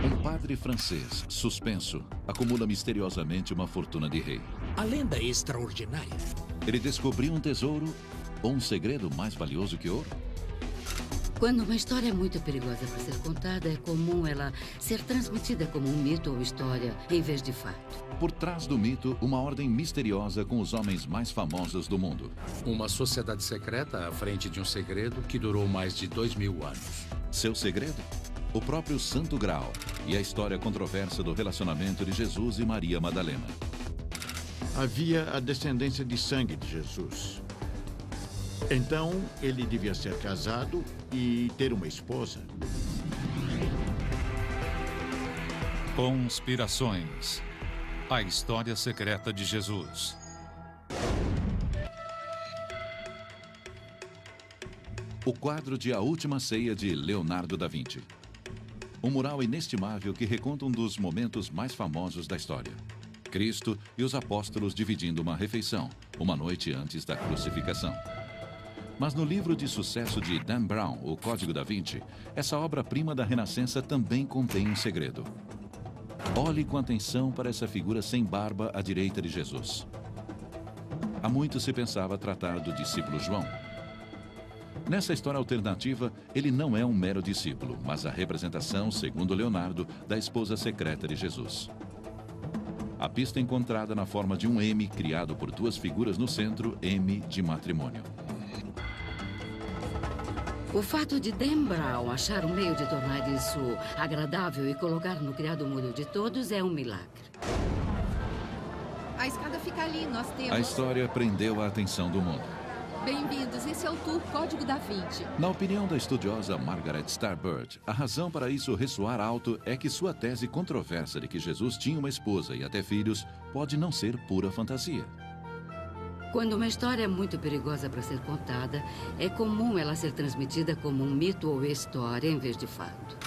Um padre francês, suspenso, acumula misteriosamente uma fortuna de rei. A lenda é extraordinária. Ele descobriu um tesouro ou um segredo mais valioso que ouro? Quando uma história é muito perigosa para ser contada, é comum ela ser transmitida como um mito ou história, em vez de fato. Por trás do mito, uma ordem misteriosa com os homens mais famosos do mundo. Uma sociedade secreta à frente de um segredo que durou mais de 2000 anos. Seu segredo? O próprio Santo Graal e a história controversa do relacionamento de Jesus e Maria Madalena. Havia a descendência de sangue de Jesus. Então, ele devia ser casado e ter uma esposa. Conspirações. A história secreta de Jesus. O quadro de A Última Ceia de Leonardo da Vinci. Um mural inestimável que reconta um dos momentos mais famosos da história. Cristo e os apóstolos dividindo uma refeição, uma noite antes da crucificação. Mas no livro de sucesso de Dan Brown, O Código da Vinci, essa obra-prima da Renascença também contém um segredo. Olhe com atenção para essa figura sem barba à direita de Jesus. Há muito se pensava tratar do discípulo João. Nessa história alternativa, ele não é um mero discípulo, mas a representação, segundo Leonardo, da esposa secreta de Jesus. A pista encontrada na forma de um M, criado por duas figuras no centro, M de matrimônio. O fato de Dan Brown achar um meio de tornar isso agradável e colocar no criado mudo de todos é um milagre. A escada fica ali, nós temos... A história prendeu a atenção do mundo. Bem-vindos, esse é o tour Código da Vinci. Na opinião da estudiosa Margaret Starbird, a razão para isso ressoar alto é que sua tese controversa de que Jesus tinha uma esposa e até filhos pode não ser pura fantasia. Quando uma história é muito perigosa para ser contada, é comum ela ser transmitida como um mito ou história em vez de fato.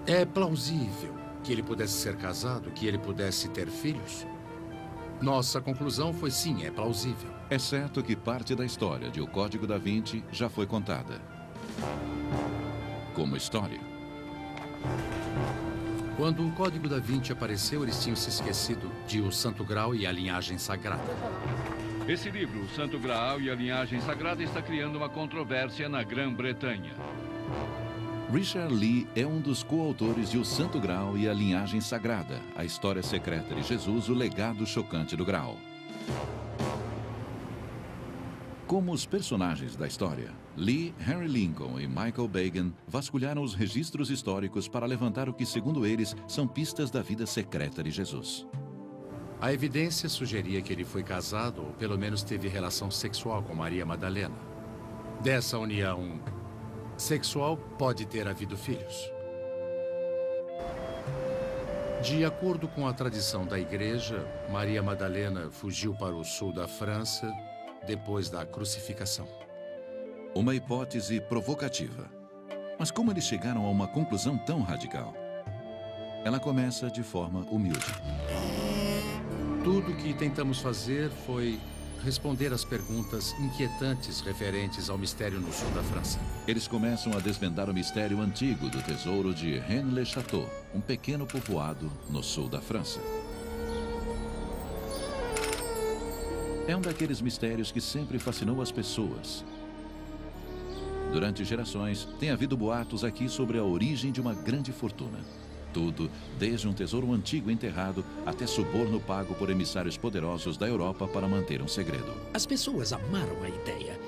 É plausível que ele pudesse ser casado, que ele pudesse ter filhos? Nossa conclusão foi sim, é plausível. Exceto que parte da história de O Código da Vinci já foi contada. Como história. Quando o Código da Vinci apareceu, eles tinham se esquecido de O Santo Graal e a Linhagem Sagrada. Esse livro, O Santo Graal e a Linhagem Sagrada, está criando uma controvérsia na Grã-Bretanha. Richard Lee é um dos coautores de O Santo Graal e a Linhagem Sagrada, a história secreta de Jesus, o legado chocante do Graal. Como os personagens da história, Lee, Henry Lincoln e Michael Bagan vasculharam os registros históricos para levantar o que, segundo eles, são pistas da vida secreta de Jesus. A evidência sugeria que ele foi casado ou pelo menos teve relação sexual com Maria Madalena. Dessa união sexual pode ter havido filhos. De acordo com a tradição da igreja, Maria Madalena fugiu para o sul da França depois da crucificação. Uma hipótese provocativa. Mas como eles chegaram a uma conclusão tão radical? Ela começa de forma humilde. Tudo o que tentamos fazer foi responder às perguntas inquietantes referentes ao mistério no sul da França. Eles começam a desvendar o mistério antigo do tesouro de Rennes-le-Château, um pequeno povoado no sul da França. É um daqueles mistérios que sempre fascinou as pessoas. Durante gerações, tem havido boatos aqui sobre a origem de uma grande fortuna. Tudo, desde um tesouro antigo enterrado até suborno pago por emissários poderosos da Europa para manter um segredo. As pessoas amaram a ideia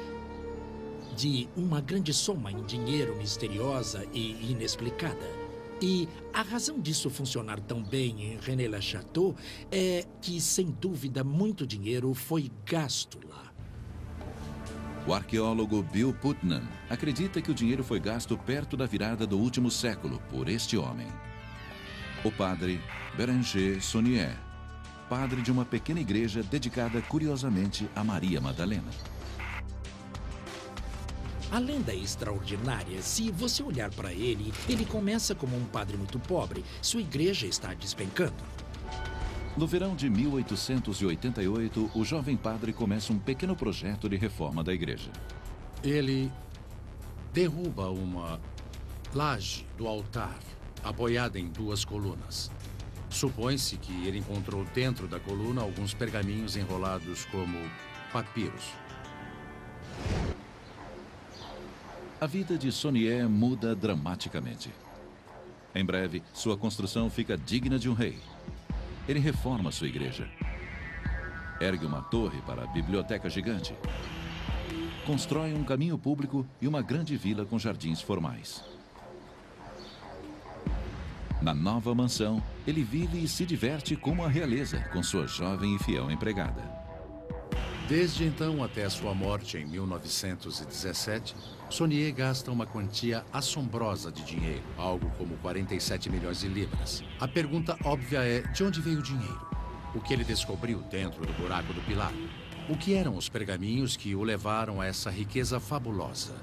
de uma grande soma em dinheiro misteriosa e inexplicada. E a razão disso funcionar tão bem em Rennes-le-Château é que, sem dúvida, muito dinheiro foi gasto lá. O arqueólogo Bill Putnam acredita que o dinheiro foi gasto perto da virada do último século por este homem. O padre Bérenger Saunier, padre de uma pequena igreja dedicada curiosamente a Maria Madalena. A lenda é extraordinária. Se você olhar para ele, ele começa como um padre muito pobre. Sua igreja está despencando. No verão de 1888, o jovem padre começa um pequeno projeto de reforma da igreja. Ele derruba uma laje do altar apoiada em 2 colunas. Supõe-se que ele encontrou dentro da coluna alguns pergaminhos enrolados como papiros. A vida de Sonié muda dramaticamente. Em breve, sua construção fica digna de um rei. Ele reforma sua igreja. Ergue uma torre para a biblioteca gigante. Constrói um caminho público e uma grande vila com jardins formais. Na nova mansão, ele vive e se diverte como a realeza, com sua jovem e fiel empregada. Desde então até sua morte em 1917, Sonié gasta uma quantia assombrosa de dinheiro, algo como 47 milhões de libras. A pergunta óbvia é, de onde veio o dinheiro? O que ele descobriu dentro do buraco do pilar? O que eram os pergaminhos que o levaram a essa riqueza fabulosa?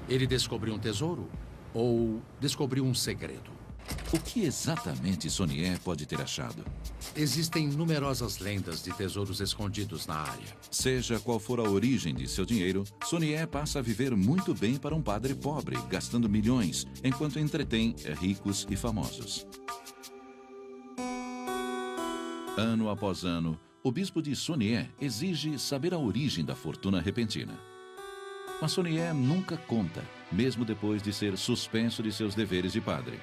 Ele descobriu um tesouro ou descobriu um segredo? O que exatamente Sonié pode ter achado? Existem numerosas lendas de tesouros escondidos na área. Seja qual for a origem de seu dinheiro, Sonié passa a viver muito bem para um padre pobre, gastando milhões, enquanto entretém ricos e famosos. Ano após ano, o bispo de Sonié exige saber a origem da fortuna repentina. Mas Sonié nunca conta, mesmo depois de ser suspenso de seus deveres de padre.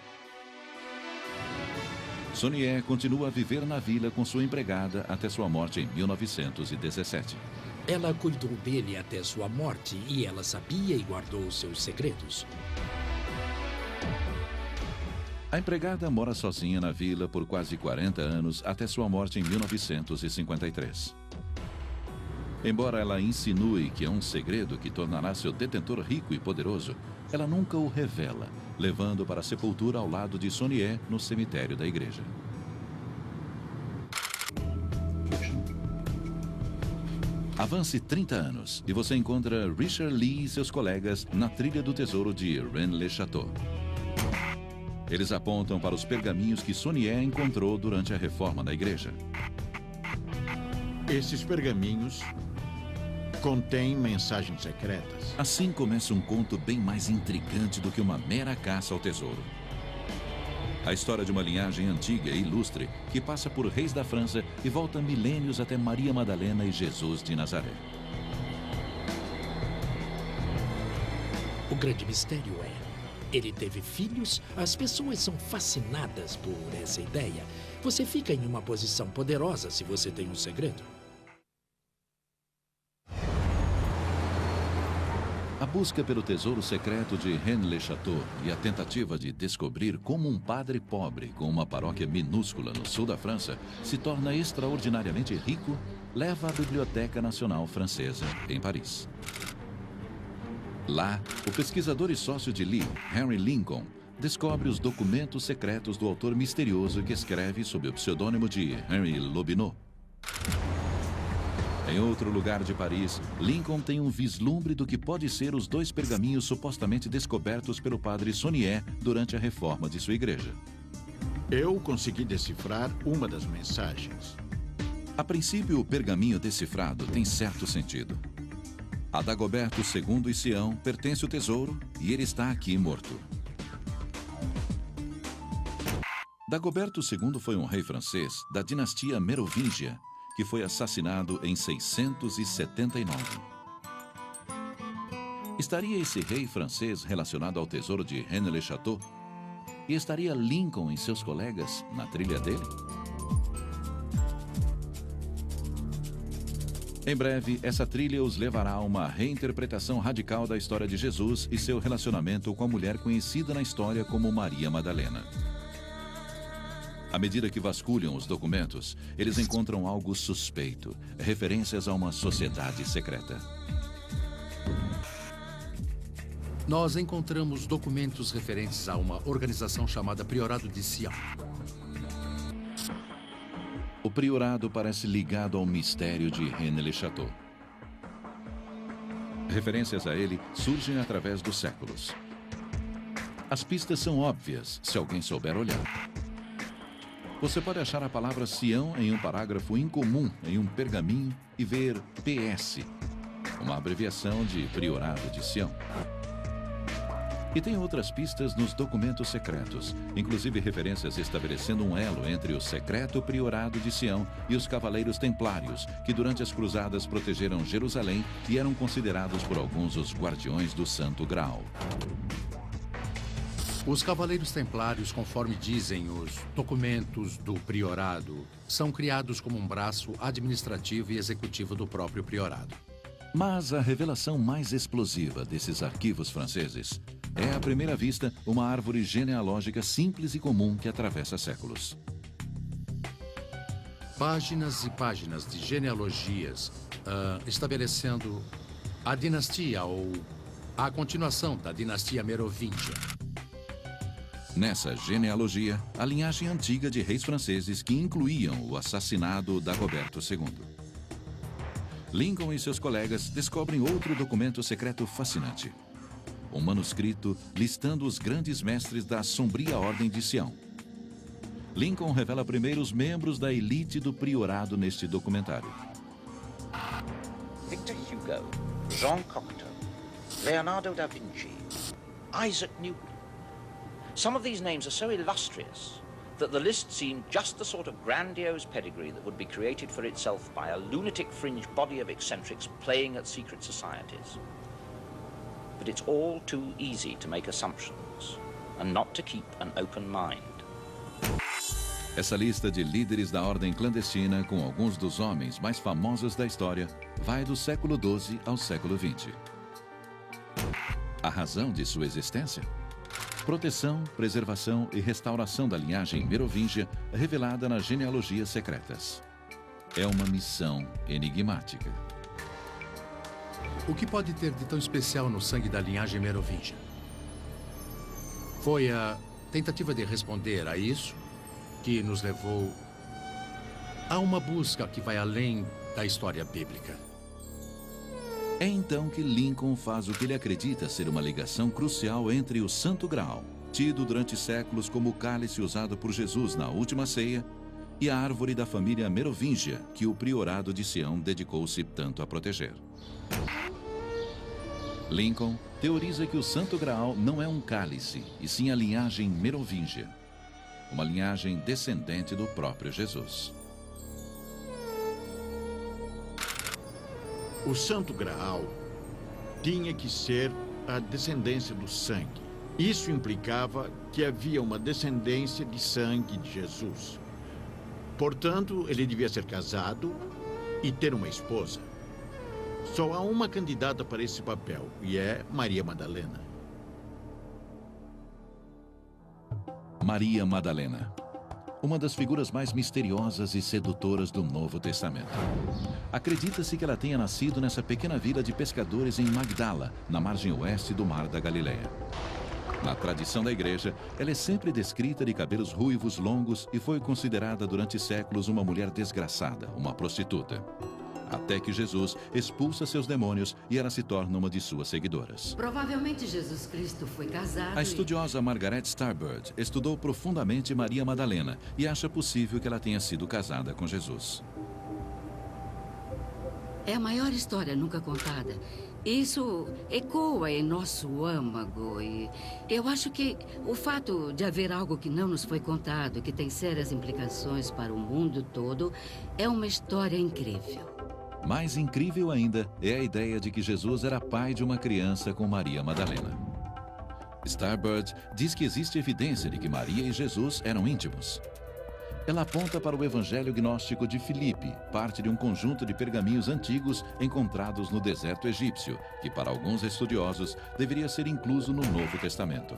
Sonié continua a viver na vila com sua empregada até sua morte em 1917. Ela cuidou dele até sua morte e ela sabia e guardou seus segredos. A empregada mora sozinha na vila por quase 40 anos até sua morte em 1953. Embora ela insinue que é um segredo que tornará seu detentor rico e poderoso, ela nunca o revela, levando para a sepultura ao lado de Sonié no cemitério da igreja. Avance 30 anos e você encontra Richard Lee e seus colegas na trilha do tesouro de Rennes-le-Château. Eles apontam para os pergaminhos que Sonié encontrou durante a reforma da igreja. Esses pergaminhos contêm mensagens secretas. Assim começa um conto bem mais intrigante do que uma mera caça ao tesouro. A história de uma linhagem antiga e ilustre que passa por reis da França e volta milênios até Maria Madalena e Jesus de Nazaré. O grande mistério é, ele teve filhos? As pessoas são fascinadas por essa ideia. Você fica em uma posição poderosa se você tem um segredo. A busca pelo tesouro secreto de Rennes-le-Château e a tentativa de descobrir como um padre pobre com uma paróquia minúscula no sul da França se torna extraordinariamente rico leva à Biblioteca Nacional Francesa, em Paris. Lá, o pesquisador e sócio de Lee, Henry Lincoln, descobre os documentos secretos do autor misterioso que escreve sob o pseudônimo de Henry Lobinot. Em outro lugar de Paris, Lincoln tem um vislumbre do que pode ser os 2 pergaminhos supostamente descobertos pelo padre Sonié durante a reforma de sua igreja. Eu consegui decifrar uma das mensagens. A princípio, o pergaminho decifrado tem certo sentido. A Dagoberto II e Sião pertence o tesouro e ele está aqui morto. Dagoberto II foi um rei francês da dinastia Merovingia, que foi assassinado em 679. Estaria esse rei francês relacionado ao tesouro de Rennes-le-Château? E estaria Lincoln e seus colegas na trilha dele? Em breve, essa trilha os levará a uma reinterpretação radical da história de Jesus e seu relacionamento com a mulher conhecida na história como Maria Madalena. À medida que vasculham os documentos, eles encontram algo suspeito, referências a uma sociedade secreta. Nós encontramos documentos referentes a uma organização chamada Priorado de Sião. O priorado parece ligado ao mistério de Rennes-le-Château. Referências a ele surgem através dos séculos. As pistas são óbvias se alguém souber olhar. Você pode achar a palavra Sião em um parágrafo incomum em um pergaminho e ver PS, uma abreviação de Priorado de Sião. E tem outras pistas nos documentos secretos, inclusive referências estabelecendo um elo entre o secreto priorado de Sião e os cavaleiros templários, que durante as cruzadas protegeram Jerusalém e eram considerados por alguns os guardiões do Santo Graal. Os cavaleiros templários, conforme dizem os documentos do priorado, são criados como um braço administrativo e executivo do próprio priorado. Mas a revelação mais explosiva desses arquivos franceses é, à primeira vista, uma árvore genealógica simples e comum que atravessa séculos. Páginas e páginas de genealogias estabelecendo a dinastia ou a continuação da dinastia merovíngia. Nessa genealogia, a linhagem antiga de reis franceses que incluíam o assassinado Dagoberto II. Lincoln e seus colegas descobrem outro documento secreto fascinante. Um manuscrito listando os grandes mestres da sombria Ordem de Sião. Lincoln revela primeiro os membros da elite do priorado neste documentário. Victor Hugo, Jean Cocteau, Leonardo da Vinci, Isaac Newton. Some of these names are so illustrious that the list seemed just the sort of grandiose pedigree that would be created for itself by a lunatic fringe body of eccentrics playing at secret societies. But it's all too easy to make assumptions and not to keep an open mind. Essa lista de líderes da ordem clandestina, com alguns dos homens mais famosos da história, vai do século XII ao século XX. A razão de sua existência? Proteção, preservação e restauração da linhagem merovíngia revelada nas genealogias secretas. É uma missão enigmática. O que pode ter de tão especial no sangue da linhagem merovíngia? Foi a tentativa de responder a isso que nos levou a uma busca que vai além da história bíblica. É então que Lincoln faz o que ele acredita ser uma ligação crucial entre o Santo Graal, tido durante séculos como o cálice usado por Jesus na última ceia, e a árvore da família merovíngia, que o priorado de Sião dedicou-se tanto a proteger. Lincoln teoriza que o Santo Graal não é um cálice, e sim a linhagem merovíngia, uma linhagem descendente do próprio Jesus. O Santo Graal tinha que ser a descendência do sangue. Isso implicava que havia uma descendência de sangue de Jesus. Portanto, ele devia ser casado e ter uma esposa. Só há uma candidata para esse papel, e é Maria Madalena. Maria Madalena, uma das figuras mais misteriosas e sedutoras do Novo Testamento. Acredita-se que ela tenha nascido nessa pequena vila de pescadores em Magdala, na margem oeste do Mar da Galileia. Na tradição da igreja, ela é sempre descrita de cabelos ruivos longos e foi considerada durante séculos uma mulher desgraçada, uma prostituta. Até que Jesus expulsa seus demônios e ela se torna uma de suas seguidoras. Provavelmente Jesus Cristo foi casado. A estudiosa Margaret Starbird estudou profundamente Maria Madalena e acha possível que ela tenha sido casada com Jesus. É a maior história nunca contada. Isso ecoa em nosso âmago e eu acho que o fato de haver algo que não nos foi contado, que tem sérias implicações para o mundo todo, é uma história incrível. Mais incrível ainda é a ideia de que Jesus era pai de uma criança com Maria Madalena. Starbird diz que existe evidência de que Maria e Jesus eram íntimos. Ela aponta para o Evangelho Gnóstico de Filipe, parte de um conjunto de pergaminhos antigos encontrados no deserto egípcio, que para alguns estudiosos deveria ser incluso no Novo Testamento.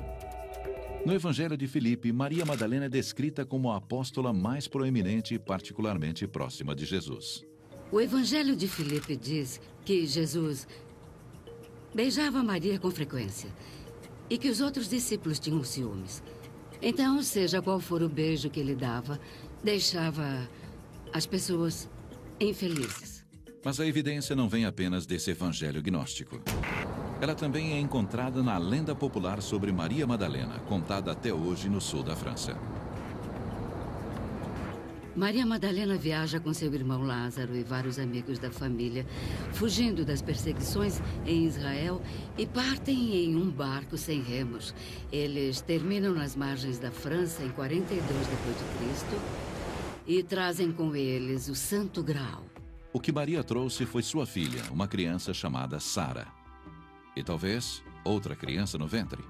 No Evangelho de Filipe, Maria Madalena é descrita como a apóstola mais proeminente e particularmente próxima de Jesus. O Evangelho de Filipe diz que Jesus beijava Maria com frequência e que os outros discípulos tinham ciúmes. Então, seja qual for o beijo que ele dava, deixava as pessoas infelizes. Mas a evidência não vem apenas desse evangelho gnóstico. Ela também é encontrada na lenda popular sobre Maria Madalena, contada até hoje no sul da França. Maria Madalena viaja com seu irmão Lázaro e vários amigos da família, fugindo das perseguições em Israel, e partem em um barco sem remos. Eles terminam nas margens da França em 42 d.C. e trazem com eles o Santo Graal. O que Maria trouxe foi sua filha, uma criança chamada Sara. E talvez outra criança no ventre.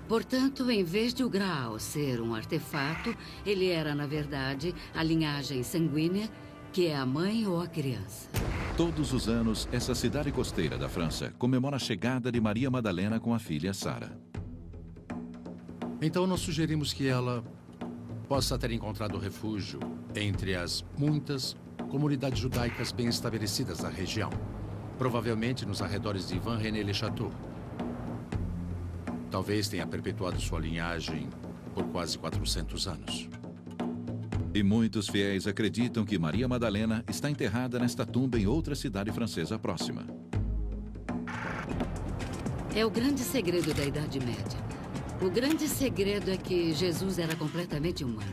Portanto, em vez de o Graal ser um artefato, ele era, na verdade, a linhagem sanguínea, que é a mãe ou a criança. Todos os anos, essa cidade costeira da França comemora a chegada de Maria Madalena com a filha Sara. Então, nós sugerimos que ela possa ter encontrado refúgio entre as muitas comunidades judaicas bem estabelecidas da região, provavelmente nos arredores de Vannes-le-Château. Talvez tenha perpetuado sua linhagem por quase 400 anos. E muitos fiéis acreditam que Maria Madalena está enterrada nesta tumba em outra cidade francesa próxima. É o grande segredo da Idade Média. O grande segredo é que Jesus era completamente humano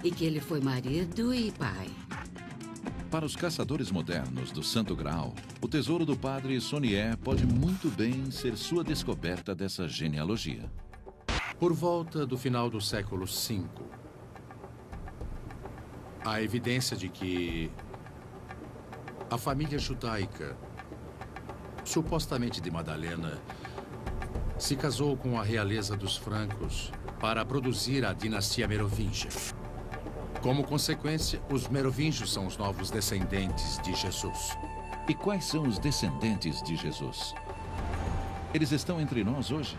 e que ele foi marido e pai. Para os caçadores modernos do Santo Graal, o tesouro do padre Saunier pode muito bem ser sua descoberta dessa genealogia. Por volta do final do século V, há evidência de que a família judaica, supostamente de Madalena, se casou com a realeza dos francos para produzir a dinastia merovingia. Como consequência, os merovingios são os novos descendentes de Jesus. E quais são os descendentes de Jesus? Eles estão entre nós hoje?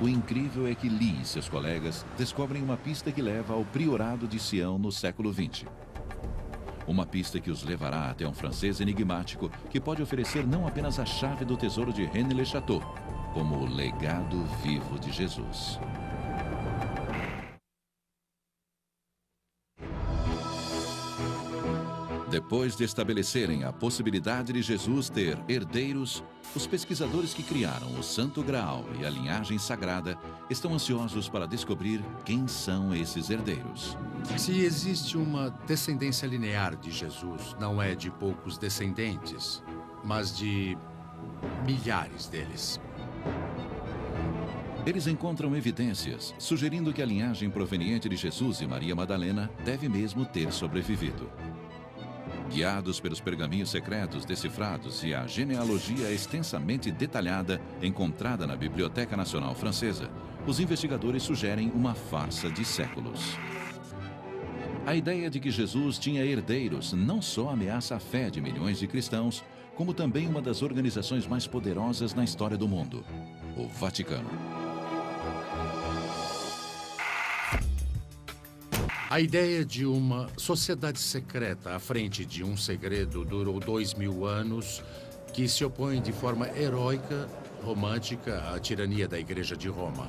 O incrível é que Lee e seus colegas descobrem uma pista que leva ao priorado de Sião no século XX. Uma pista que os levará até um francês enigmático que pode oferecer não apenas a chave do tesouro de Rennes-le-Château, como o legado vivo de Jesus. Depois de estabelecerem a possibilidade de Jesus ter herdeiros, os pesquisadores que criaram o Santo Graal e a linhagem sagrada estão ansiosos para descobrir quem são esses herdeiros. Se existe uma descendência linear de Jesus, não é de poucos descendentes, mas de milhares deles. Eles encontram evidências sugerindo que a linhagem proveniente de Jesus e Maria Madalena deve mesmo ter sobrevivido. Guiados pelos pergaminhos secretos decifrados e a genealogia extensamente detalhada encontrada na Biblioteca Nacional Francesa, os investigadores sugerem uma farsa de séculos. A ideia de que Jesus tinha herdeiros não só ameaça a fé de milhões de cristãos, como também uma das organizações mais poderosas na história do mundo, o Vaticano. A ideia de uma sociedade secreta à frente de um segredo durou 2000 anos, que se opõe de forma heróica, romântica, à tirania da Igreja de Roma.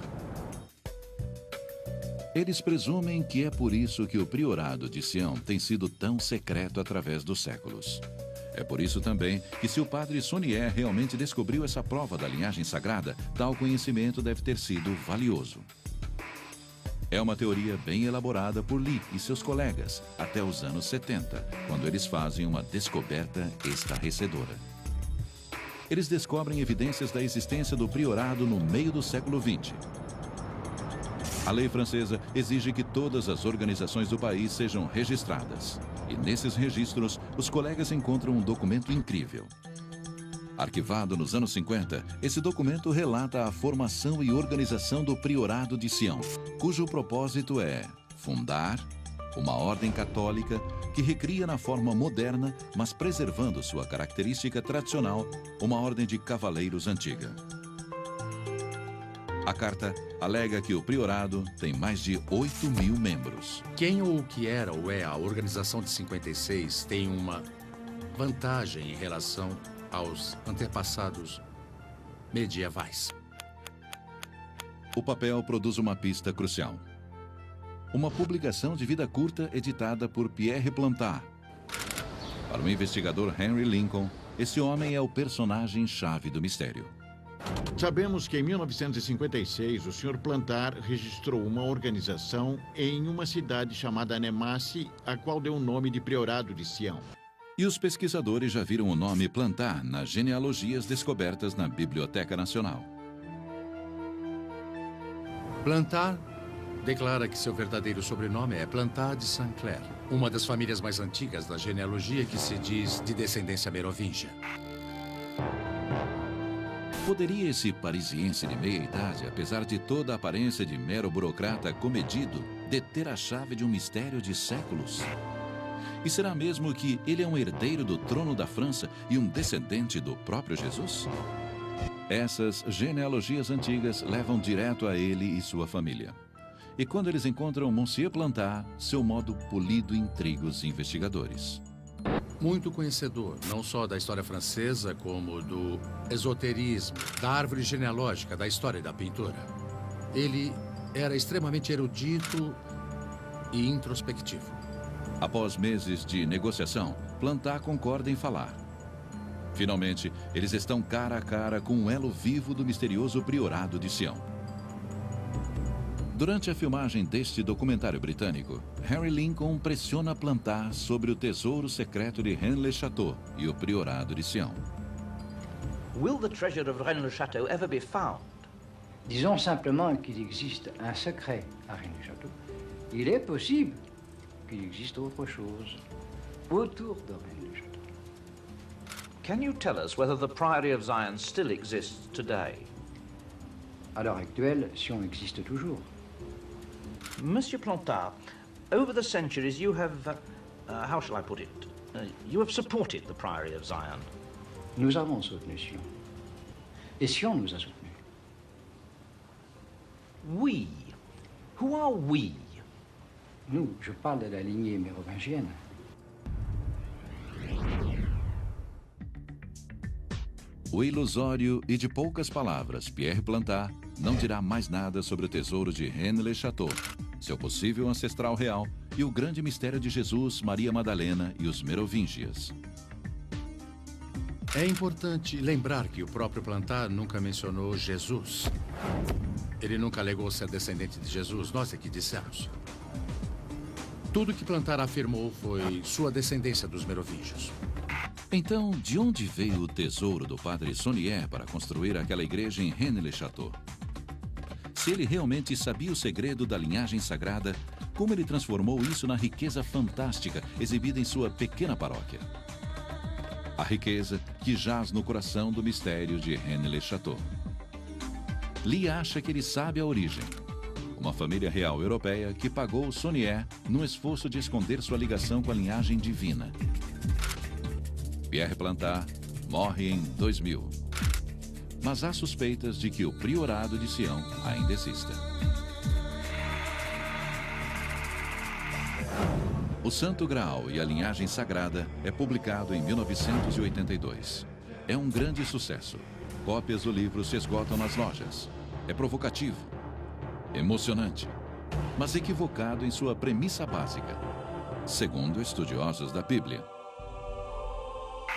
Eles presumem que é por isso que o priorado de Sião tem sido tão secreto através dos séculos. É por isso também que, se o padre Saunier realmente descobriu essa prova da linhagem sagrada, tal conhecimento deve ter sido valioso. É uma teoria bem elaborada por Lee e seus colegas até os anos 70, quando eles fazem uma descoberta estarrecedora. Eles descobrem evidências da existência do priorado no meio do século XX. A lei francesa exige que todas as organizações do país sejam registradas. E nesses registros, os colegas encontram um documento incrível. Arquivado nos anos 50, esse documento relata a formação e organização do Priorado de Sião, cujo propósito é fundar uma ordem católica que recria na forma moderna, mas preservando sua característica tradicional, uma ordem de cavaleiros antiga. A carta alega que o priorado tem mais de 8.000 membros. Quem ou o que era ou é a organização de 56 tem uma vantagem em relação aos antepassados medievais. O papel produz uma pista crucial. Uma publicação de vida curta editada por Pierre Plantard. Para o investigador Henry Lincoln, esse homem é o personagem-chave do mistério. Sabemos que em 1956 o Sr. Plantar registrou uma organização em uma cidade chamada Nemasse, a qual deu o nome de Priorado de Sião. E os pesquisadores já viram o nome Plantar nas genealogias descobertas na Biblioteca Nacional. Plantar declara que seu verdadeiro sobrenome é Plantar de Saint-Clair, uma das famílias mais antigas da genealogia que se diz de descendência merovingia. Poderia esse parisiense de meia-idade, apesar de toda a aparência de mero burocrata comedido, deter a chave de um mistério de séculos? E será mesmo que ele é um herdeiro do trono da França e um descendente do próprio Jesus? Essas genealogias antigas levam direto a ele e sua família. E quando eles encontram Monsieur Plantar, seu modo polido intriga os investigadores. Muito conhecedor, não só da história francesa, como do esoterismo, da árvore genealógica, da história e da pintura. Ele era extremamente erudito e introspectivo. Após meses de negociação, Plantar concorda em falar. Finalmente, eles estão cara a cara com um elo vivo do misterioso Priorado de Sião. Durante a filmagem deste documentário britânico, Harry Lincoln pressiona Plantar sobre o tesouro secreto de Rennes-le-Château e o Priorado de Sião. Will the treasure of Rennes-le-Château ever be found? Disons simplement qu'il existe un secret à Rennes-le-Château. Il est possible qu'il existe autre chose autour de Rennes-le-Château. Can you tell us whether the Priory of Zion still exists today? À l'heure actuelle, Sion existe toujours. Monsieur Plantat, over the centuries you have, how shall I put it, you have supported the Priory of Zion. Nous avons soutenu Sion. Et Sion nous a soutenus. We? Who are we? Nous, je parle de la lignée mérovingienne. O ilusório e de poucas palavras, Pierre Plantar não dirá mais nada sobre o tesouro de Rennes-le-Château, seu possível ancestral real e o grande mistério de Jesus, Maria Madalena e os Merovingias. É importante lembrar que o próprio Plantar nunca mencionou Jesus. Ele nunca alegou ser descendente de Jesus, nós é que dissemos. Tudo que Plantar afirmou foi sua descendência dos Merovingios. Então, de onde veio o tesouro do padre Saunier para construir aquela igreja em Rennes-le-Château? Se ele realmente sabia o segredo da linhagem sagrada, como ele transformou isso na riqueza fantástica exibida em sua pequena paróquia? A riqueza que jaz no coração do mistério de Rennes-le-Château. Lee acha que ele sabe a origem. Uma família real europeia que pagou Saunier num esforço de esconder sua ligação com a linhagem divina. Pierre Plantar morre em 2000. Mas há suspeitas de que o Priorado de Sião ainda exista. O Santo Graal e a Linhagem Sagrada é publicado em 1982. É um grande sucesso. Cópias do livro se esgotam nas lojas. É provocativo, emocionante, mas equivocado em sua premissa básica, segundo estudiosos da Bíblia.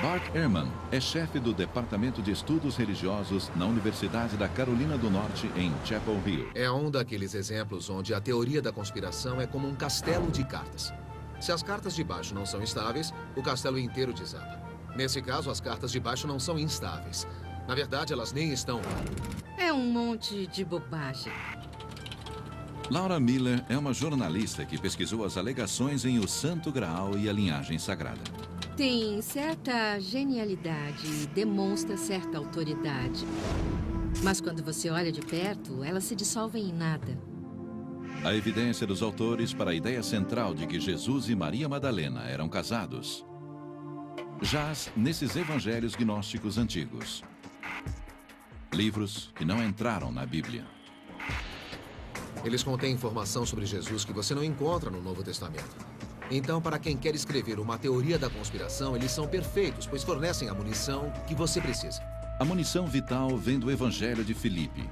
Bart Ehrman é chefe do Departamento de Estudos Religiosos na Universidade da Carolina do Norte, em Chapel Hill. É um daqueles exemplos onde a teoria da conspiração é como um castelo de cartas. Se as cartas de baixo não são estáveis, o castelo inteiro desaba. Nesse caso, as cartas de baixo não são instáveis. Na verdade, elas nem estão lá. É um monte de bobagem. Laura Miller é uma jornalista que pesquisou as alegações em O Santo Graal e a Linhagem Sagrada. Tem certa genialidade e demonstra certa autoridade. Mas quando você olha de perto, elas se dissolvem em nada. A evidência dos autores para a ideia central de que Jesus e Maria Madalena eram casados jaz nesses evangelhos gnósticos antigos. Livros que não entraram na Bíblia. Eles contêm informação sobre Jesus que você não encontra no Novo Testamento. Então, para quem quer escrever uma teoria da conspiração, eles são perfeitos, pois fornecem a munição que você precisa. A munição vital vem do Evangelho de Filipe.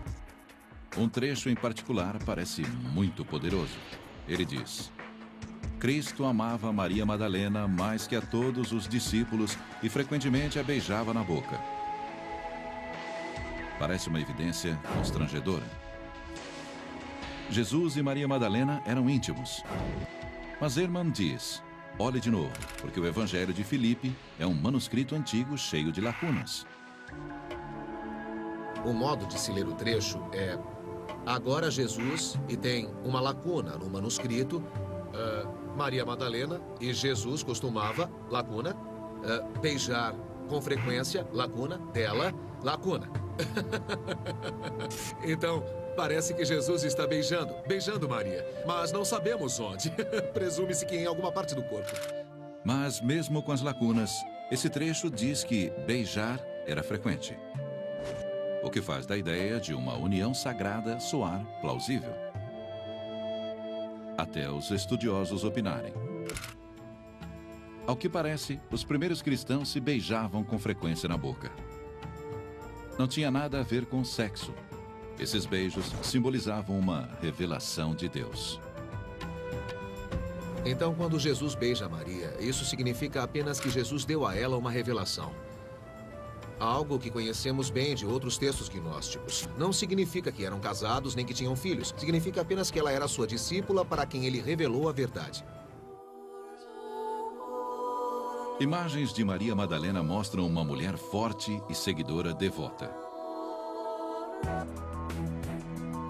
Um trecho em particular parece muito poderoso. Ele diz: Cristo amava Maria Madalena mais que a todos os discípulos e frequentemente a beijava na boca. parece uma evidência constrangedora. Jesus e Maria Madalena eram íntimos. Mas Ehrman diz: olhe de novo, porque o Evangelho de Filipe é um manuscrito antigo cheio de lacunas. O modo de se ler o trecho é: agora Jesus, e tem uma lacuna no manuscrito, Maria Madalena e Jesus costumava, lacuna, beijar com frequência, lacuna, dela, lacuna. Então, parece que Jesus está beijando Maria, mas não sabemos onde. Presume-se que em alguma parte do corpo. Mas, mesmo com as lacunas, esse trecho diz que beijar era frequente. O que faz da ideia de uma união sagrada soar plausível. Até os estudiosos opinarem. Ao que parece, os primeiros cristãos se beijavam com frequência na boca. Não tinha nada a ver com sexo. Esses beijos simbolizavam uma revelação de Deus. Então, quando Jesus beija Maria, isso significa apenas que Jesus deu a ela uma revelação. Algo que conhecemos bem de outros textos gnósticos. Não significa que eram casados nem que tinham filhos. Significa apenas que ela era sua discípula para quem ele revelou a verdade. Imagens de Maria Madalena mostram uma mulher forte e seguidora devota.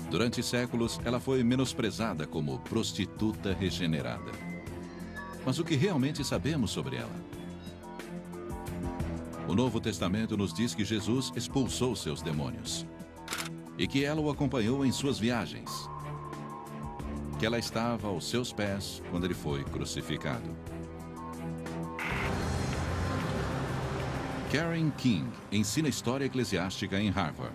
Durante séculos, ela foi menosprezada como prostituta regenerada. Mas o que realmente sabemos sobre ela? O Novo Testamento nos diz que Jesus expulsou seus demônios e que ela o acompanhou em suas viagens, que ela estava aos seus pés quando ele foi crucificado. Karen King ensina história eclesiástica em Harvard.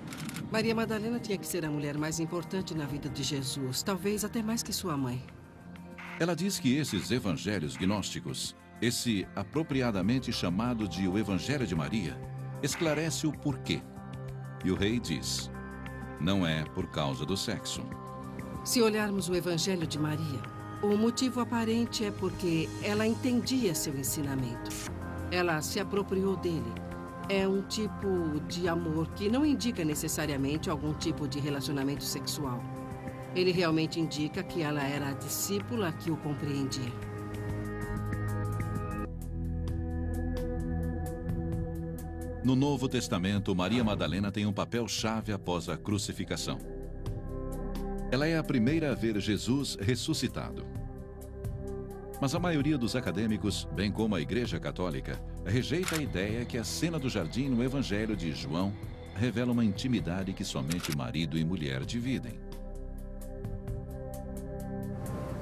Maria Madalena tinha que ser a mulher mais importante na vida de Jesus, talvez até mais que sua mãe. Ela diz que esses evangelhos gnósticos, esse apropriadamente chamado de o Evangelho de Maria, esclarece o porquê. E o rei diz: não é por causa do sexo. Se olharmos o Evangelho de Maria, o motivo aparente é porque ela entendia seu ensinamento. Ela se apropriou dele. É um tipo de amor que não indica necessariamente algum tipo de relacionamento sexual. Ele realmente indica que ela era a discípula que o compreendia. No Novo Testamento, Maria Madalena tem um papel-chave após a crucificação. Ela é a primeira a ver Jesus ressuscitado. Mas a maioria dos acadêmicos, bem como a Igreja Católica, rejeita a ideia que a cena do jardim no Evangelho de João revela uma intimidade que somente marido e mulher dividem.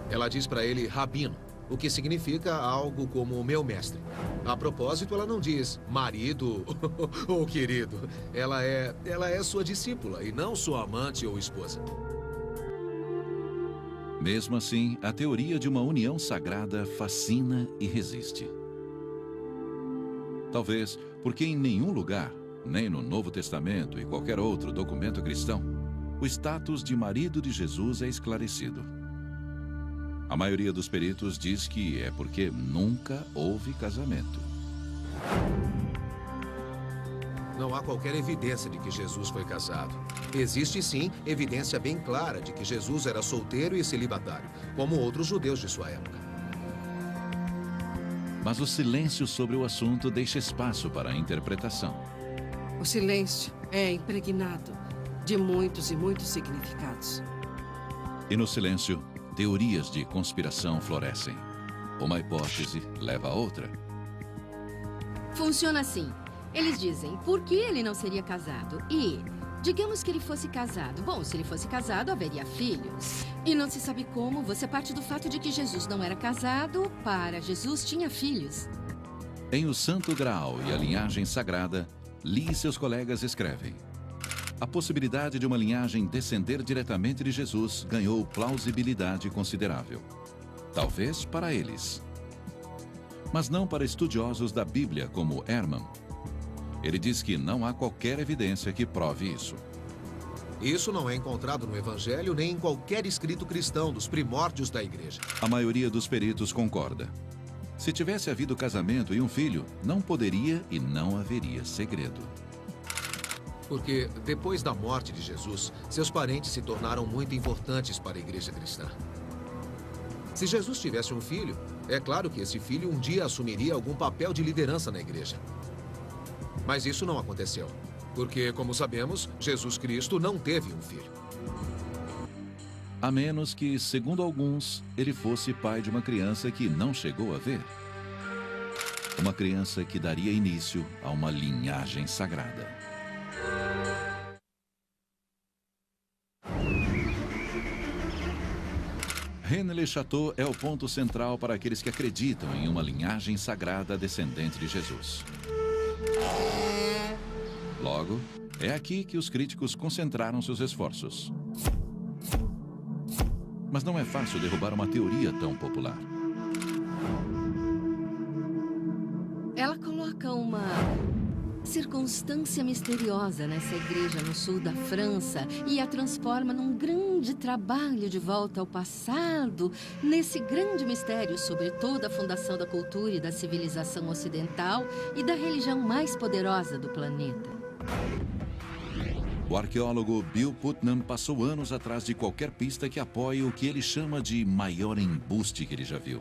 Ela diz para ele rabino, o que significa algo como meu mestre. A propósito, ela não diz marido ou querido. Ela é sua discípula e não sua amante ou esposa. Mesmo assim, a teoria de uma união sagrada fascina e resiste. Talvez porque em nenhum lugar, nem no Novo Testamento e qualquer outro documento cristão, o status de marido de Jesus é esclarecido. A maioria dos peritos diz que é porque nunca houve casamento. Não há qualquer evidência de que Jesus foi casado. Existe, sim, evidência bem clara de que Jesus era solteiro e celibatário, como outros judeus de sua época. Mas o silêncio sobre o assunto deixa espaço para a interpretação. O silêncio é impregnado de muitos e muitos significados. E no silêncio, teorias de conspiração florescem. Uma hipótese leva a outra. Funciona assim. Eles dizem, por que ele não seria casado? E, digamos que ele fosse casado. Bom, se ele fosse casado, haveria filhos. E não se sabe como, você parte do fato de que Jesus não era casado, para Jesus tinha filhos. Em O Santo Graal e a Linhagem Sagrada, Lee e seus colegas escrevem: a possibilidade de uma linhagem descender diretamente de Jesus ganhou plausibilidade considerável. Talvez para eles. Mas não para estudiosos da Bíblia como Ehrman. Ele diz que não há qualquer evidência que prove isso. Isso não é encontrado no Evangelho nem em qualquer escrito cristão dos primórdios da Igreja. A maioria dos peritos concorda. Se tivesse havido casamento e um filho, não poderia e não haveria segredo. Porque depois da morte de Jesus, seus parentes se tornaram muito importantes para a igreja cristã. Se Jesus tivesse um filho, é claro que esse filho um dia assumiria algum papel de liderança na igreja. Mas isso não aconteceu. Porque, como sabemos, Jesus Cristo não teve um filho. A menos que, segundo alguns, ele fosse pai de uma criança que não chegou a ver. Uma criança que daria início a uma linhagem sagrada. René Le Chateau é o ponto central para aqueles que acreditam em uma linhagem sagrada descendente de Jesus. Logo, é aqui que os críticos concentraram seus esforços. Mas não é fácil derrubar uma teoria tão popular. Ela coloca uma circunstância misteriosa nessa igreja no sul da França e a transforma num grande trabalho de volta ao passado, nesse grande mistério sobre toda a fundação da cultura e da civilização ocidental e da religião mais poderosa do planeta. O arqueólogo Bill Putnam passou anos atrás de qualquer pista que apoie o que ele chama de maior embuste que ele já viu.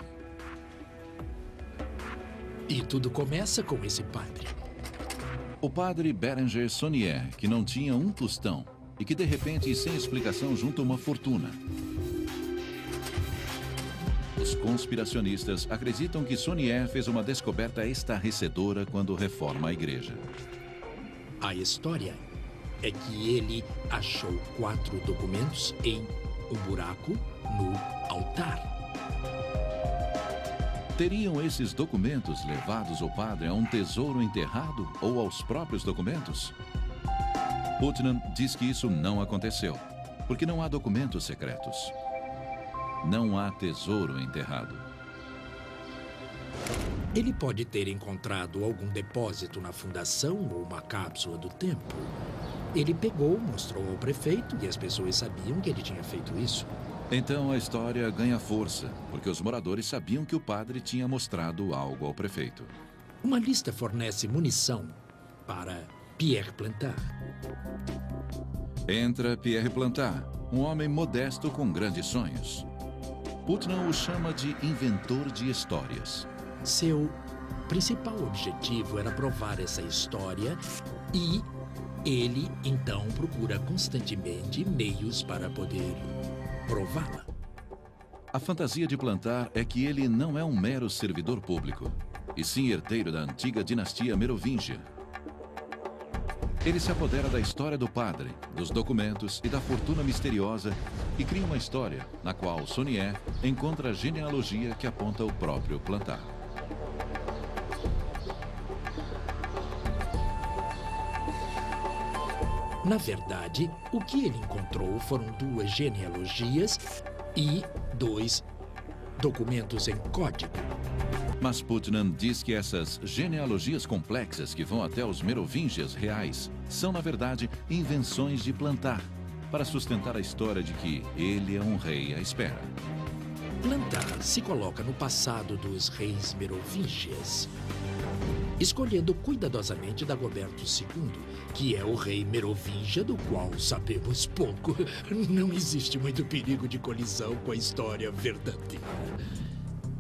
E tudo começa com esse padre. O padre Berenger Saunier, que não tinha um tostão e que de repente, sem explicação, junta uma fortuna. Os conspiracionistas acreditam que Saunier fez uma descoberta estarrecedora quando reforma a igreja. A história é que ele achou 4 documentos em um buraco no altar. Teriam esses documentos levados o padre a um tesouro enterrado ou aos próprios documentos? Putnam diz que isso não aconteceu, porque não há documentos secretos. Não há tesouro enterrado. Ele pode ter encontrado algum depósito na fundação ou uma cápsula do tempo. Ele pegou, mostrou ao prefeito e as pessoas sabiam que ele tinha feito isso. Então a história ganha força, porque os moradores sabiam que o padre tinha mostrado algo ao prefeito. Uma lista fornece munição para Pierre Plantard. Entra Pierre Plantard, um homem modesto com grandes sonhos. Putnam o chama de inventor de histórias. Seu principal objetivo era provar essa história e ele, então, procura constantemente meios para poder prová-la. A fantasia de Plantard é que ele não é um mero servidor público, e sim herdeiro da antiga dinastia merovingia. Ele se apodera da história do padre, dos documentos e da fortuna misteriosa e cria uma história na qual Saunier encontra a genealogia que aponta o próprio Plantard. Na verdade, o que ele encontrou foram 2 genealogias e 2 documentos em código. Mas Putnam diz que essas genealogias complexas que vão até os merovingias reais são, na verdade, invenções de Plantard para sustentar a história de que ele é um rei à espera. Plantard se coloca no passado dos reis merovingias, escolhendo cuidadosamente Dagoberto II, que é o rei merovingia do qual sabemos pouco. Não existe muito perigo de colisão com a história verdadeira.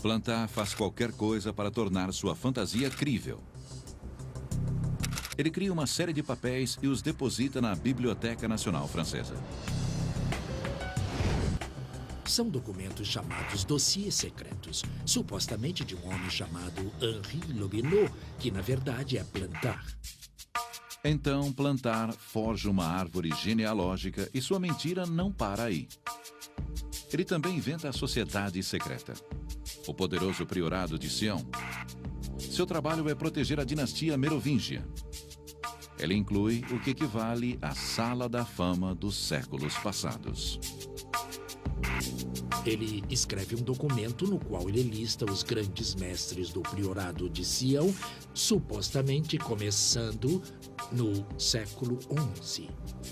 Plantard faz qualquer coisa para tornar sua fantasia crível. Ele cria uma série de papéis e os deposita na Biblioteca Nacional Francesa. São documentos chamados dossiês secretos, supostamente de um homem chamado Henri Lobineau, que na verdade é Plantard. Então, Plantard forja uma árvore genealógica e sua mentira não para aí. Ele também inventa a sociedade secreta, o poderoso priorado de Sião. Seu trabalho é proteger a dinastia merovingia. Ele inclui o que equivale à Sala da Fama dos séculos passados. Ele escreve um documento no qual ele lista os grandes mestres do priorado de Sião, supostamente começando no século XI.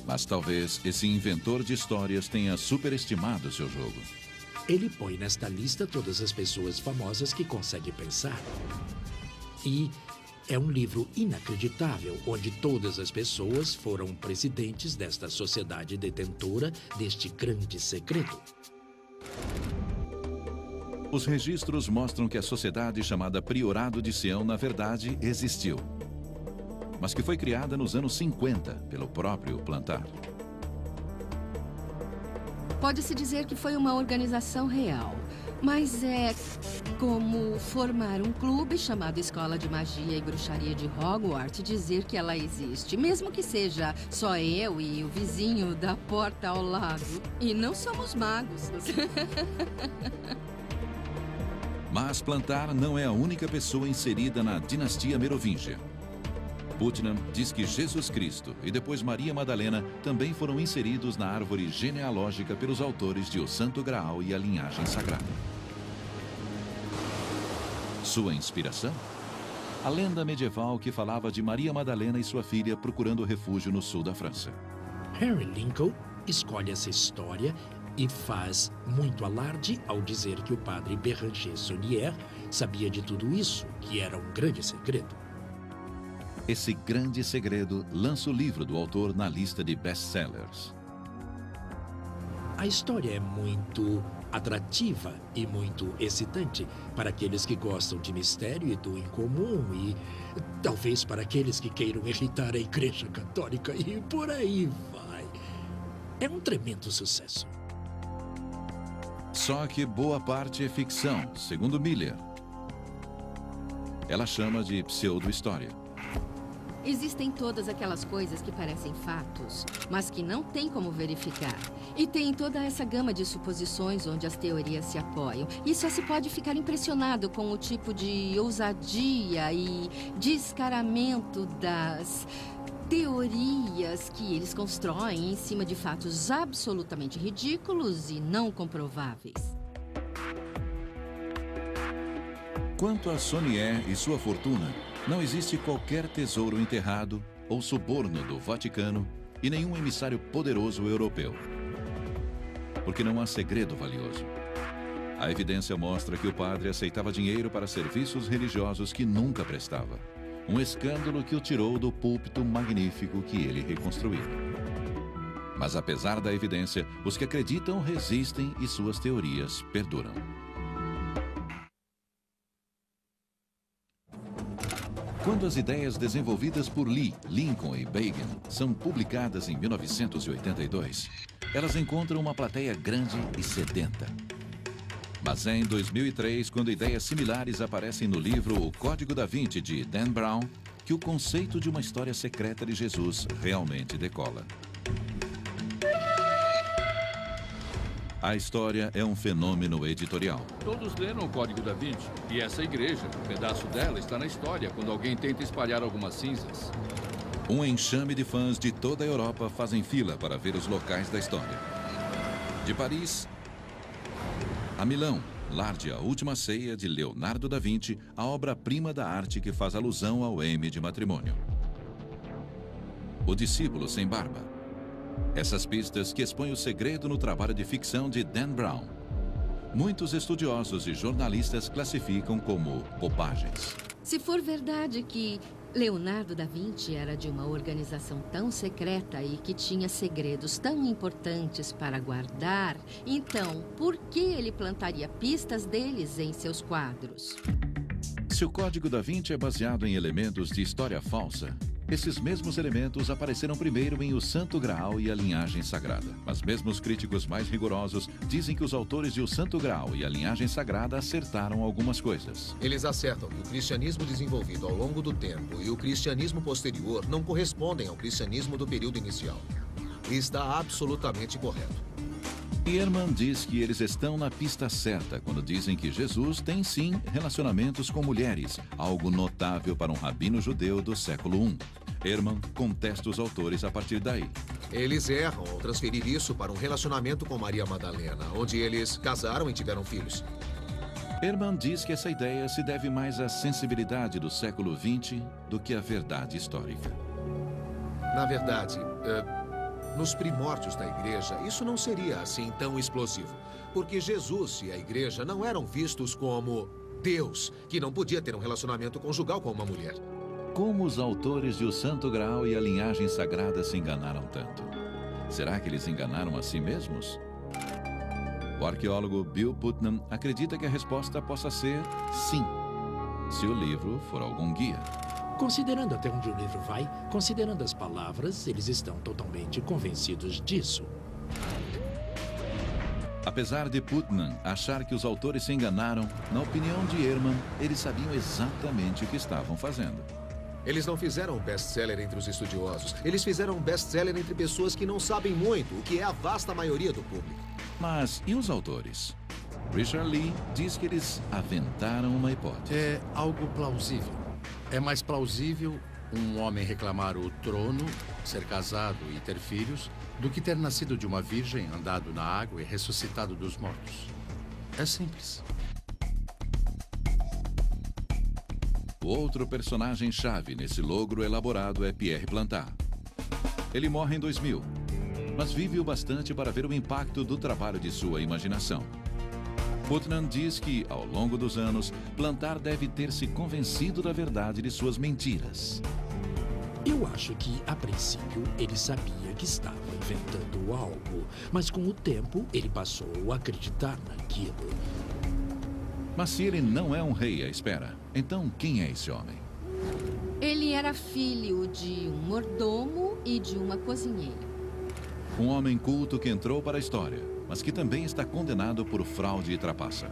Mas talvez esse inventor de histórias tenha superestimado seu jogo. Ele põe nesta lista todas as pessoas famosas que consegue pensar. E é um livro inacreditável, onde todas as pessoas foram presidentes desta sociedade detentora deste grande segredo. Os registros mostram que a sociedade chamada Priorado de Sião, na verdade, existiu, mas que foi criada nos anos 50 pelo próprio Plantar. Pode-se dizer que foi uma organização real, mas é como formar um clube chamado Escola de Magia e Bruxaria de Hogwarts e dizer que ela existe, mesmo que seja só eu e o vizinho da porta ao lado. E não somos magos. Mas Plantar não é a única pessoa inserida na dinastia merovingia. Putnam diz que Jesus Cristo e depois Maria Madalena também foram inseridos na árvore genealógica pelos autores de O Santo Graal e a Linhagem Sagrada. Sua inspiração? A lenda medieval que falava de Maria Madalena e sua filha procurando refúgio no sul da França. Henry Lincoln escolhe essa história e faz muito alarde ao dizer que o padre Béranger Saunier sabia de tudo isso, que era um grande segredo. Esse grande segredo lança o livro do autor na lista de best-sellers. A história é muito atrativa e muito excitante para aqueles que gostam de mistério e do incomum e talvez para aqueles que queiram irritar a Igreja Católica e por aí vai. É um tremendo sucesso. Só que boa parte é ficção, segundo Miller. Ela chama de pseudo-história. Existem todas aquelas coisas que parecem fatos, mas que não tem como verificar. E tem toda essa gama de suposições onde as teorias se apoiam. E só se pode ficar impressionado com o tipo de ousadia e descaramento das teorias que eles constroem em cima de fatos absolutamente ridículos e não comprováveis. Quanto a Saunier e sua fortuna, não existe qualquer tesouro enterrado ou suborno do Vaticano e nenhum emissário poderoso europeu. Porque não há segredo valioso. A evidência mostra que o padre aceitava dinheiro para serviços religiosos que nunca prestava. Um escândalo que o tirou do púlpito magnífico que ele reconstruiu. Mas apesar da evidência, os que acreditam resistem e suas teorias perduram. Quando as ideias desenvolvidas por Lee, Lincoln e Begin são publicadas em 1982, elas encontram uma plateia grande e sedenta. Mas é em 2003, quando ideias similares aparecem no livro O Código da Vinci, de Dan Brown, que o conceito de uma história secreta de Jesus realmente decola. A história é um fenômeno editorial. Todos leram o Código da Vinci. E essa igreja, um pedaço dela, está na história quando alguém tenta espalhar algumas cinzas. Um enxame de fãs de toda a Europa fazem fila para ver os locais da história. De Paris a Milão, lar de A Última Ceia, de Leonardo da Vinci, a obra-prima da arte que faz alusão ao M de matrimônio. O Discípulo Sem Barba. Essas pistas que expõem o segredo no trabalho de ficção de Dan Brown. Muitos estudiosos e jornalistas classificam como bobagens. Se for verdade que Leonardo da Vinci era de uma organização tão secreta e que tinha segredos tão importantes para guardar, então por que ele plantaria pistas deles em seus quadros? Se o Código da Vinci é baseado em elementos de história falsa, esses mesmos elementos apareceram primeiro em O Santo Graal e a Linhagem Sagrada. Mas mesmo os críticos mais rigorosos dizem que os autores de O Santo Graal e a Linhagem Sagrada acertaram algumas coisas. Eles acertam que o cristianismo desenvolvido ao longo do tempo e o cristianismo posterior não correspondem ao cristianismo do período inicial. E está absolutamente correto. Ehrman diz que eles estão na pista certa quando dizem que Jesus tem sim relacionamentos com mulheres, algo notável para um rabino judeu do século I. Ehrman contesta os autores a partir daí. Eles erram ao transferir isso para um relacionamento com Maria Madalena, onde eles casaram e tiveram filhos. Ehrman diz que essa ideia se deve mais à sensibilidade do século XX do que à verdade histórica. Na verdade, nos primórdios da igreja, isso não seria assim tão explosivo. Porque Jesus e a igreja não eram vistos como Deus, que não podia ter um relacionamento conjugal com uma mulher. como os autores de O Santo Graal e a linhagem sagrada se enganaram tanto? Será que eles enganaram a si mesmos? O arqueólogo Bill Putnam acredita que a resposta possa ser sim, se o livro for algum guia. Considerando até onde o livro vai, considerando as palavras, eles estão totalmente convencidos disso. Apesar de Putnam achar que os autores se enganaram, na opinião de Ehrman, eles sabiam exatamente o que estavam fazendo. Eles não fizeram um best-seller entre os estudiosos. Eles fizeram um best-seller entre pessoas que não sabem muito, o que é a vasta maioria do público. Mas e os autores? Richard Lee diz que eles aventaram uma hipótese. É algo plausível. É mais plausível um homem reclamar o trono, ser casado e ter filhos, do que ter nascido de uma virgem, andado na água e ressuscitado dos mortos. É simples. O outro personagem-chave nesse logro elaborado é Pierre Plantard. Ele morre em 2000, mas vive o bastante para ver o impacto do trabalho de sua imaginação. Putnam diz que, ao longo dos anos, Plantard deve ter se convencido da verdade de suas mentiras. Eu acho que, a princípio, ele sabia que estava inventando algo, mas com o tempo ele passou a acreditar naquilo. Mas se ele não é um rei à espera, então quem é esse homem? Ele era filho de um mordomo e de uma cozinheira. Um homem culto que entrou para a história, mas que também está condenado por fraude e trapaça.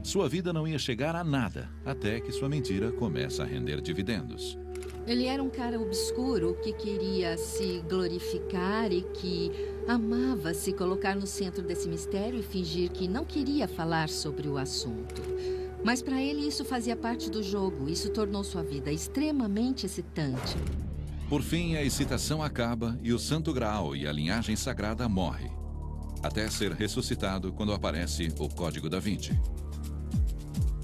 Sua vida não ia chegar a nada, até que sua mentira começa a render dividendos. Ele era um cara obscuro que queria se glorificar e que amava se colocar no centro desse mistério e fingir que não queria falar sobre o assunto. Mas para ele isso fazia parte do jogo. Isso tornou sua vida extremamente excitante. Por fim, a excitação acaba e o Santo Graal e a linhagem sagrada morre, até ser ressuscitado quando aparece o Código da Vinci.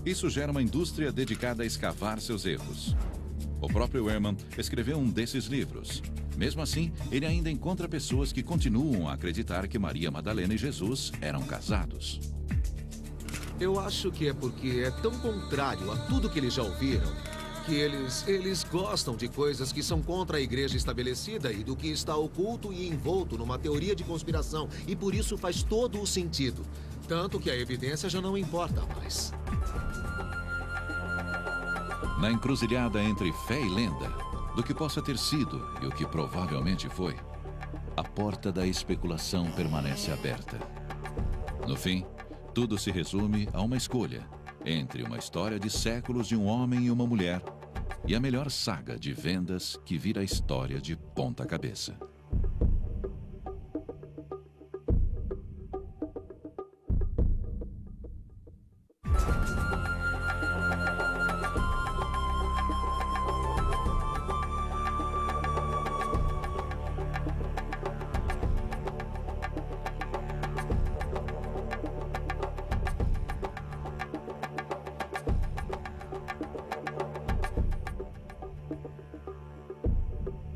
Isso gera uma indústria dedicada a escavar seus erros. O próprio Ehrman escreveu um desses livros. Mesmo assim, ele ainda encontra pessoas que continuam a acreditar que Maria Madalena e Jesus eram casados. Eu acho que é porque é tão contrário a tudo que eles já ouviram, que eles gostam de coisas que são contra a igreja estabelecida e do que está oculto e envolto numa teoria de conspiração, e por isso faz todo o sentido. Tanto que a evidência já não importa mais. Na encruzilhada entre fé e lenda, do que possa ter sido e o que provavelmente foi, a porta da especulação permanece aberta. No fim, tudo se resume a uma escolha entre uma história de séculos de um homem e uma mulher e a melhor saga de vendas que vira a história de ponta cabeça.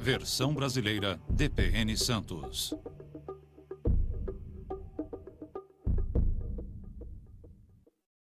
Versão brasileira DPN Santos.